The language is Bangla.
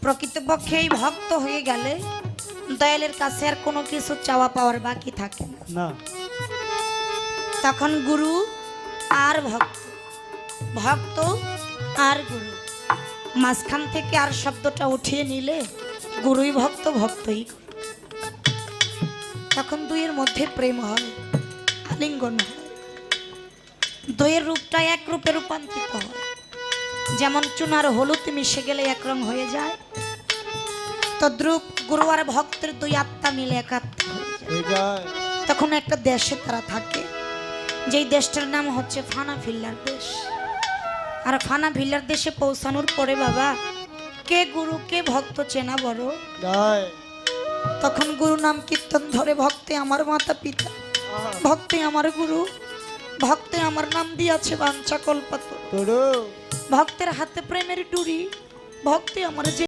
প্রকৃতপক্ষে এই ভক্ত হয়ে গেলে দয়ালের কাছে আর কোনো কিছু চাওয়া পাওয়ার বাকি থাকে না। না তখন গুরু আর ভক্ত, ভক্ত আর গুরু, মাঝখান থেকে আর শব্দটা উঠিয়ে নিলে গুরুই ভক্ত, ভক্তই গুরু। তখন দুইয়ের মধ্যে প্রেম হয়, আলিঙ্গন হয়, দুইয়ের রূপটা এক রূপে রূপান্তরিত হয়। যেমন চুনার হলুদ মিশে গেলে এক রং হয়ে যায়, তদ্রূপ গুরু আর ভক্তের দুই আত্মা মিলে এক আত্মা হয়ে যায়। তখন একটা দেশে তারা থাকে, যেই দেশটার নাম হচ্ছে ফানা ফিল্লার দেশ। আর ফানা ফিল্লার দেশে পৌঁছানোর পরে বাবা কে গুরু কে ভক্ত চেনা বড়। তখন গুরু নাম কীর্তন ধরে, ভক্তে আমার মাতা পিতা, ভক্তে আমার গুরু, ভক্তে আমার নাম দিয়াছে বাঞ্ছা কল্পাতরু, ভক্তের হাতে প্রেমের ডুরি, ভক্তে আমার